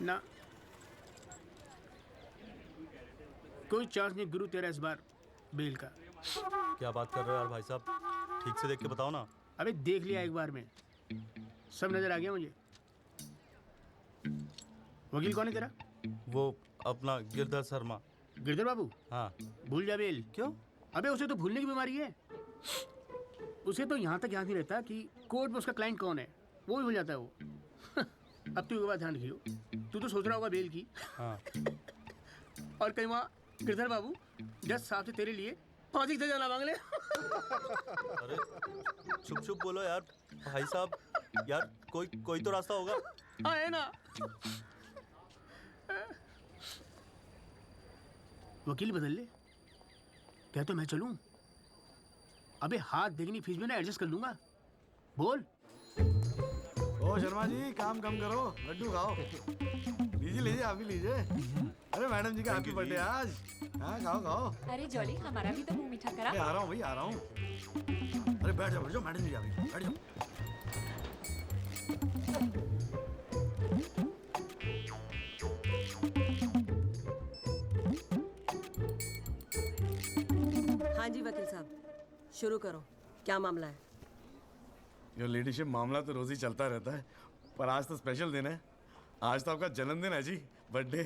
ना, कोई चांस नहीं गुरु तेरा इस बार बेल का। क्या बात कर रहे हो यार भाई साहब, ठीक से देख के बताओ ना। अबे देख लिया एक बार में, सब नजर आ गया मुझे। वकील कौन है तेरा? वो अपना गिरधर शर्मा। गिरधर बाबू? हाँ। भूल जा बेल। क्यों? अबे उसे तो भूलने की बीमारी है। उसे तो यहाँ तक याद नहीं रहता कि कोर्ट में उसका क्लाइंट कौन है, वो भी भूल जाता है वो। अब तू एक बात ध्यान रखियो, तू तो सोच रहा होगा बेल की। हाँ। और कहीं वहाँ गिरधर बाबू जज साहब से तेरे लिए फांसी से जाना मांग ले। अरे चुप चुप बोलो यार भाई साहब, यार कोई तो रास्ता होगा। हाँ है ना। वकील बदल ले, क्या तो मैं चलूं? अबे हाथ देखनी फीस में ना एडजस्ट कर लूंगा। बोल। ओ शर्मा जी, काम कम करो, लड्डू खाओ। लीजिए लीजिए, आप भी लीजिए। अरे मैडम जी का हैप्पी बर्थडे आज। हाँ खाओ खाओ। अरे जॉली, हमारा भी तो मुंह मीठा करा। आ रहा हूँ भाई, आ रहा हूँ। अरे बैठ जाओ मैडम जी, आ गई, बैठ जाओ। हाँ जी वकील साहब, शुरू करो, क्या मामला है? योर लेडीशिप, मामला तो रोज ही चलता रहता है, पर आज तो स्पेशल दिन है। आज तो आपका जन्मदिन है जी, बर्थडे।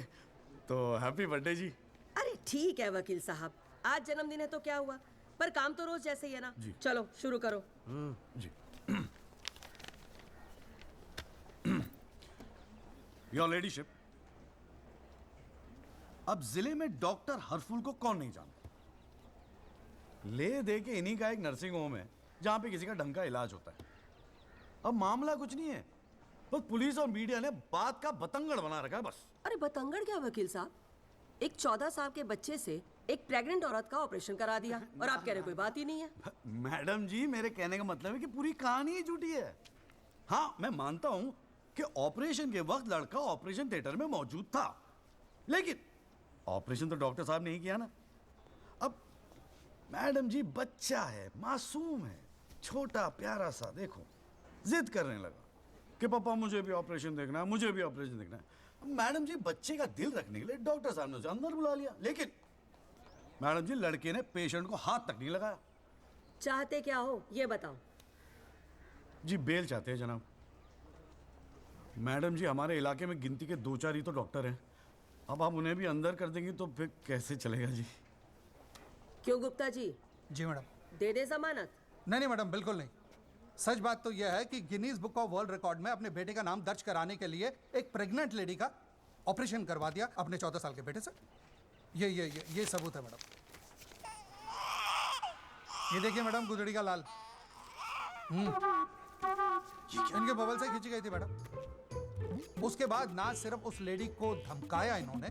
तो हैप्पी बर्थडे जी। अरे ठीक है वकील साहब, आज जन्मदिन है तो क्या हुआ, पर काम तो रोज जैसे ही है ना। जी। चलो शुरू करो। जी। योर लेडीशिप, अब जिले में डॉक्टर हरफुल को कौन नहीं जानता? ले दे के इन्हीं का एक नर्सिंग होम है जहां पे किसी का ढंग का इलाज होता है। अब मामला कुछ नहीं है, बस पुलिस और मीडिया ने बात का बतंगड़ बना रखा है बस। अरे बतंगड़ क्या वकील साहब, एक 14 साल के बच्चे से एक प्रेग्नेंट औरत का ऑपरेशन करा दिया और आप कह रहे कोई बात ही नहीं है। मैडम जी, मेरे कहने का मतलब है कि पूरी कहानी ही झूठी है। हाँ, मैं मानता हूं कि ऑपरेशन के वक्त लड़का ऑपरेशन थिएटर में मौजूद था, लेकिन ऑपरेशन तो डॉक्टर साहब ने ही किया ना। अब मैडम जी, बच्चा है, मासूम है, छोटा प्यारा सा, देखो जिद करने लगा कि पापा मुझे भी ऑपरेशन देखना है, मुझे भी ऑपरेशन देखना है। अब मैडम जी, बच्चे का दिल रखने के लिए डॉक्टर साहब ने उसे अंदर बुला लिया, लेकिन मैडम जी, लड़के ने पेशेंट को हाथ तक नहीं लगाया। चाहते क्या हो ये बताओ? जी बेल चाहते हैं जनाब। मैडम जी, हमारे इलाके में गिनती के 2-4 ही तो डॉक्टर हैं। अब आप उन्हें भी अंदर कर देंगी तो फिर कैसे चलेगा जी? क्यों गुप्ता जी, जी मैडम। दे दे जमानत? नहीं मैडम, बिल्कुल नहीं। सच बात तो यह है कि Guinness book of world record में अपने बेटे का नाम दर्ज कराने के लिए एक प्रेग्नेंट लेडी का ऑपरेशन करवा दिया अपने 14 साल के बेटे से। ये सबूत है मैडम। ये देखिए मैडम, गुदड़ी का लाल। इनके बबल से खींची गई थी मैडम। उसके बाद ना सिर्फ उस लेडी को धमकाया इन्होंने,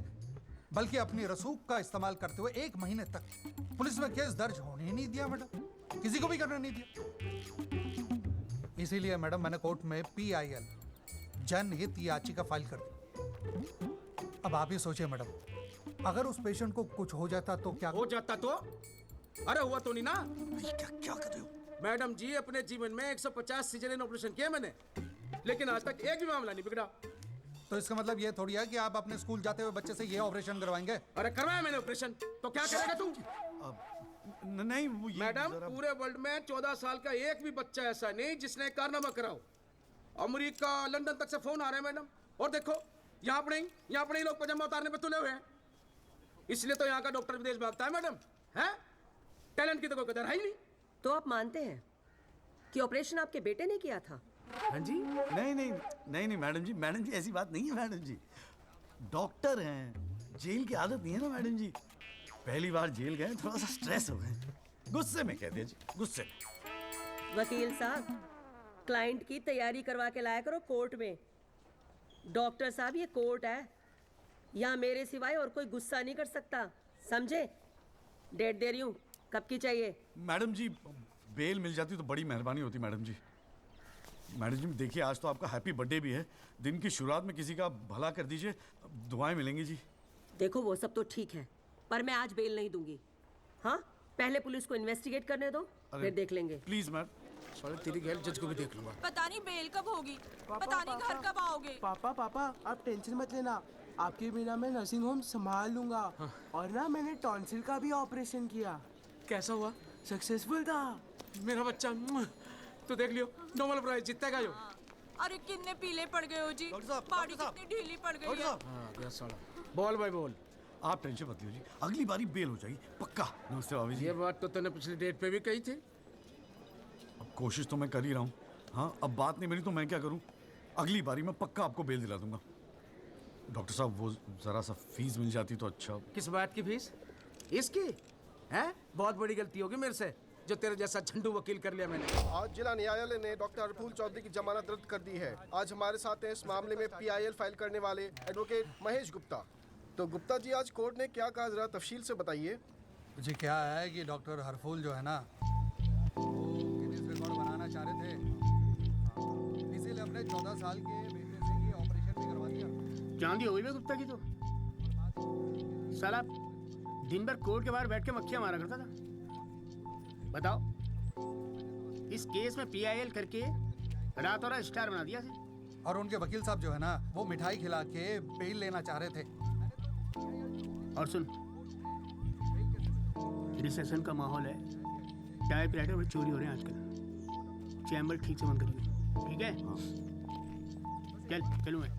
बल्कि अपनी रसूख का इस्तेमाल करते हुए 1 महीने तक पुलिस में केस दर्ज होने ही नहीं दिया मैडम, किसी को भी करने नहीं दिया। इसीलिए मैडम मैंने कोर्ट में PIL जनहित याचिका फाइल कर दी। अब आप ही सोचिए मैडम, अगर उस पेशेंट को कुछ हो जाता तो क्या हो जाता तो? अरे हुआ तो नहीं ना। क्या कर रहे हो मैडम जी, अपने जीवन में 150 सीजरियन ऑपरेशन किए मैंने, लेकिन आज तक एक भी मामला नहीं बिगड़ा। तो इसका मतलब ये थोड़ी है कि आप अपने स्कूल जाते हुए बच्चे से ये ऑपरेशन करवाएंगे। अरे करवाया मैंने ऑपरेशन, तो क्या करेगा तू? नहीं वो मैडम, पूरे वर्ल्ड में 14 साल का एक भी बच्चा ऐसा नहीं जिसने कारनामा कराओ। अमेरिका, लंदन तक से फोन आ रहे हैं मैडम, और देखो यहाँ पर ही लोग पजामा उतारने पर तुले हुए हैं। इसलिए तो यहाँ का डॉक्टर विदेश भागता है मैडम। है टैलेंट की तो कोई कदर है ही नहीं। तो आप मानते हैं कि ऑपरेशन आपके बेटे ने किया था? हाँ जी। नहीं मैडम जी ऐसी बात नहीं है मैडम जी। डॉक्टर हैं, जेल की आदत नहीं है ना मैडम जी। पहली बार जेल गए, थोड़ा सा स्ट्रेस हो गए, गुस्से में कह दिया जी, गुस्से में। वकील साहब, क्लाइंट की तैयारी करवा के लाया करो कोर्ट में। डॉक्टर साहब, ये कोर्ट है, यहाँ मेरे सिवाय और कोई गुस्सा नहीं कर सकता, समझे? डेट दे रही हूँ, कब की चाहिए? मैडम जी, बेल मिल जाती तो बड़ी मेहरबानी होती मैडम जी। मैडम जी देखिए, आज तो आपका हैप्पी बर्थडे भी है, दिन की शुरुआत में किसी का भला कर दीजिए, दुआएं मिलेंगी जी। देखो वो सब तो ठीक है, पर मैं आज बेल नहीं दूंगी। हाँ, पहले पुलिस को इन्वेस्टिगेट करने दो, फिर देख लेंगे। Please madam. साले तेरी गैल जज को भी देख लूंगा। पता नहीं बेल कब होगी, पता नहीं घर कब आओगे। पापा पापा आप टेंशन मत लेना, आपके बिना मैं नर्सिंग होम संभाल लूंगा। और ना मैंने टॉन्सिल का भी ऑपरेशन किया, कैसा हुआ? सक्सेसफुल था। मेरा बच्चा तो देख लियो, नोबेल प्राइज जीतेगा यो। अरे कितने पीले पड़ गए हो जी, डॉक्टर साहब, बॉडी डॉक्टर साहब। कितनी ढीली पड़ गई डॉक्टर है। साहब, हाँ गया साला। बोल भाई बोल। आप टेंशन मत लीजिए, अगली बारी बेल हो जाएगी पक्का। नमस्ते भाभी जी। ये बात तो तूने पिछली डेट पे भी कही थी। अब कोशिश तो मैं कर ही रहा हूँ। हाँ, अब बात नहीं मिली तो मैं क्या करूँ? अगली बारी मैं पक्का आपको बेल दिला दूंगा। डॉक्टर साहब, वो जरा सा फीस मिल जाती तो अच्छा। किस बात की फीस? इसकी है? बहुत बड़ी गलती होगी मेरे से जो तेरे जैसा झंडू वकील कर लिया मैंने। आज जिला न्यायालय ने डॉक्टर हरफूल चौधरी की जमानत रद्द कर दी है। आज हमारे साथ हैं इस मामले में PIL फाइल करने वाले एडवोकेट महेश गुप्ता। तो गुप्ता जी, आज कोर्ट ने क्या कहा, जरा तफसील से बताइए। जी क्या है कि डॉक्टर हरफूल जो है ना, वो गिनीज रिकॉर्ड बनाना चाह रहे थे, इसीलिए अपने 14 साल के बेटे से ये ऑपरेशन भी करवा दिया। चांदी हो गई बे गुप्ता की तो। साला दिन भर कोर्ट के बाहर बैठ के मक्खियां मारा करता था। बताओ, इस केस में PIL करके रातों रात स्टार बना दिया से। और उनके वकील साहब जो है ना, वो मिठाई खिला के बेल लेना चाह रहे थे। और सुन, रिसेशन का माहौल है, टाइपराइटर में चोरी हो रहे हैं आजकल। चैम्बर ठीक से बंद करिए, ठीक है? चल चलूँ मैं।